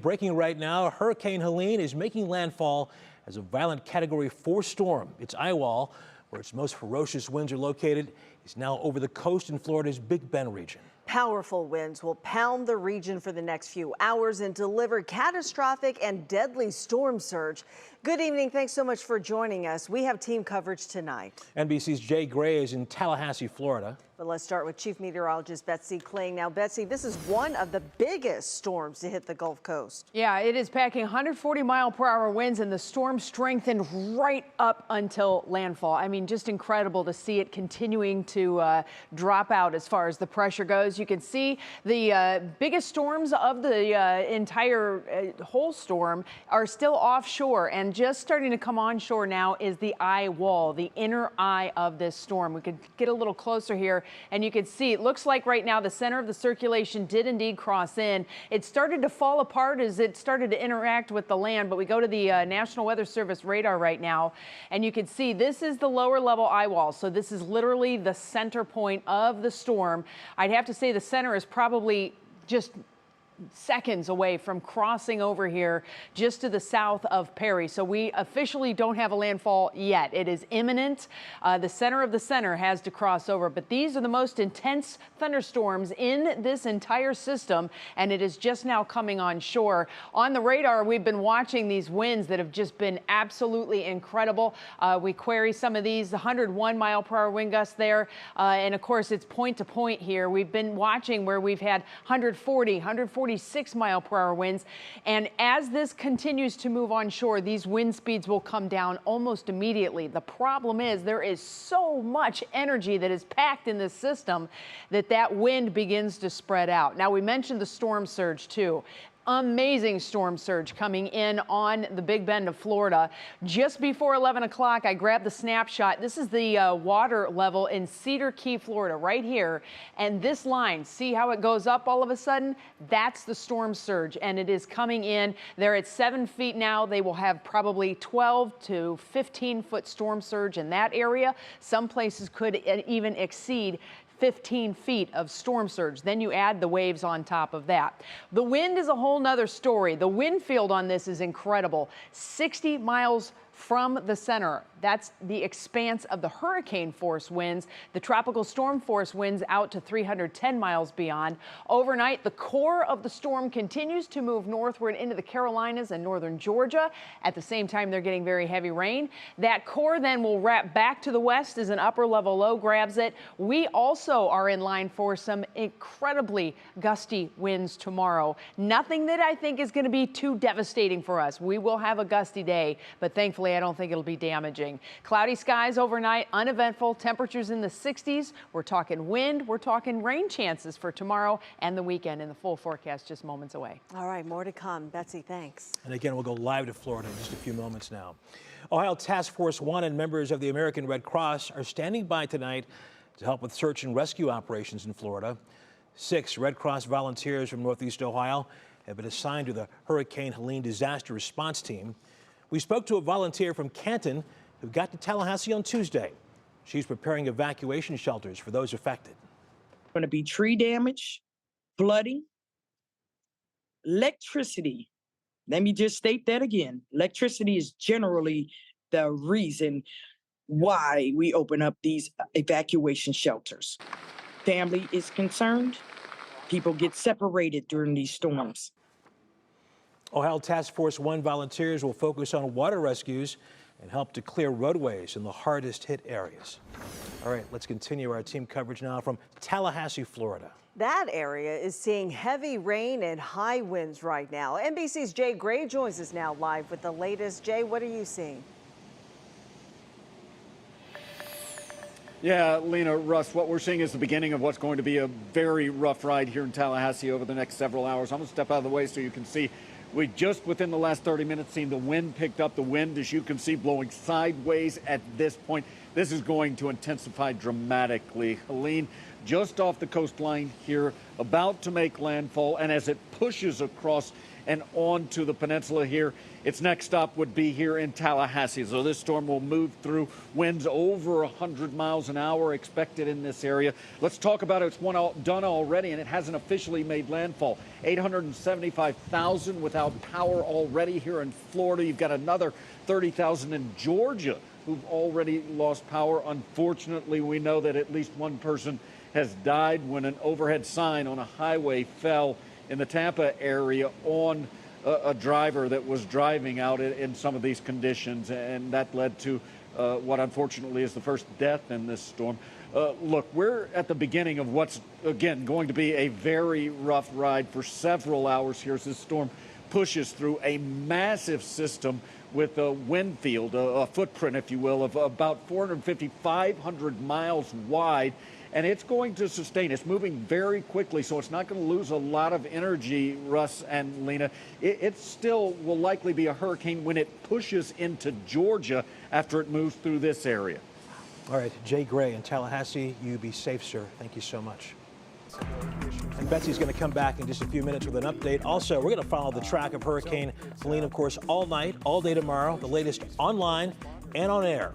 Breaking right now, Hurricane Helene is making landfall as a violent Category 4 storm. Its eye wall, where its most ferocious winds are located, is now over the coast in Florida's Big Bend region. Powerful winds will pound the region for the next few hours and deliver catastrophic and deadly storm surge. Good evening. Thanks so much for joining us. We have team coverage tonight. NBC's Jay Gray is in Tallahassee, Florida. But let's start with Chief Meteorologist Betsy Kling. Now, Betsy, this is one of the biggest storms to hit the Gulf Coast. Yeah, it is packing 140-mile-per-hour winds, and the storm strengthened right up until landfall. I mean, just incredible to see it continuing to drop out as far as the pressure goes. You can see the biggest storms of the entire whole storm are still offshore, and just starting to come onshore now is the eye wall, the inner eye of this storm. We could get a little closer here, and you can see it looks like right now the center of the circulation did indeed cross in. It started to fall apart as it started to interact with the land, but we go to the National Weather Service radar right now, and you can see this is the lower level eye wall. So this is literally the center point of the storm. I'd have to say the center is probably just seconds away from crossing over here just to the south of Perry. So we officially don't have a landfall yet. It is imminent. The center of the center has to cross over, but these are the most intense thunderstorms in this entire system, and it is just now coming on shore. On the radar, we've been watching these winds that have just been absolutely incredible. We query some of these, 101-mile-per-hour wind gusts there, and of course it's point to point here. We've been watching where we've had 146-mile-per-hour winds. And as this continues to move onshore, these wind speeds will come down almost immediately. The problem is there is so much energy that is packed in this system that wind begins to spread out. Now, we mentioned the storm surge too. Amazing storm surge coming in on the Big Bend of Florida. Just before 11 o'clock, I grabbed the snapshot. This is the water level in Cedar Key, Florida, right here. And this line, see how it goes up all of a sudden? That's the storm surge, and it is coming in. They're at 7 feet now. They will have probably 12 to 15-foot storm surge in that area. Some places could even exceed 15 feet of storm surge. Then you add the waves on top of that. The wind is a whole nother story. The wind field on this is incredible. 60 miles from the center. That's the expanse of the hurricane force winds. The tropical storm force winds out to 310 miles beyond. Overnight, the core of the storm continues to move northward into the Carolinas and northern Georgia. At the same time, they're getting very heavy rain. That core then will wrap back to the west as an upper level low grabs it. We also are in line for some incredibly gusty winds tomorrow. Nothing that I think is going to be too devastating for us. We will have a gusty day, but thankfully I don't think it'll be damaging. Cloudy skies overnight, uneventful, temperatures in the 60s. We're talking wind, we're talking rain chances for tomorrow and the weekend, in the full forecast just moments away. All right, more to come. Betsy, thanks. And again, we'll go live to Florida in just a few moments now. Ohio Task Force 1 and members of the American Red Cross are standing by tonight to help with search and rescue operations in Florida. 6 Red Cross volunteers from Northeast Ohio have been assigned to the Hurricane Helene disaster response team. We spoke to a volunteer from Canton who got to Tallahassee on Tuesday. She's preparing evacuation shelters for those affected. Going to be tree damage, flooding, electricity. Let me just state that again. Electricity is generally the reason why we open up these evacuation shelters. Family is concerned. People get separated during these storms. Ohio Task Force 1 volunteers will focus on water rescues and help to clear roadways in the hardest hit areas. All right, let's continue our team coverage now from Tallahassee, Florida. That area is seeing heavy rain and high winds right now. NBC's Jay Gray joins us now live with the latest. Jay, what are you seeing? Yeah, Lena, Russ, what we're seeing is the beginning of what's going to be a very rough ride here in Tallahassee over the next several hours. I'm going to step out of the way so you can see. We just within the last 30 minutes seen the wind picked up. The wind, as you can see, blowing sideways at this point. This is going to intensify dramatically. Helene, just off the coastline here, about to make landfall, and as it pushes across and onto the peninsula here. Its next stop would be here in Tallahassee. So this storm will move through, winds over 100 miles an hour expected in this area. Let's talk about it. It's done already, and it hasn't officially made landfall. 875,000 without power already here in Florida. You've got another 30,000 in Georgia who've already lost power. Unfortunately, we know that at least one person has died when an overhead sign on a highway fell in the Tampa area on a driver that was driving out in some of these conditions, and that led to what unfortunately is the first death in this storm. Look, we're at the beginning of what's, again, going to be a very rough ride for several hours here as this storm pushes through a massive system with a wind field, a footprint, if you will, of about 450, 500 miles wide. And it's going to sustain. It's moving very quickly, so it's not going to lose a lot of energy, Russ and Lena. It still will likely be a hurricane when it pushes into Georgia after it moves through this area. All right, Jay Gray in Tallahassee, you be safe, sir. Thank you so much. And Betsy's going to come back in just a few minutes with an update. Also, we're going to follow the track of Hurricane Helene, of course, all night, all day tomorrow. The latest online and on air.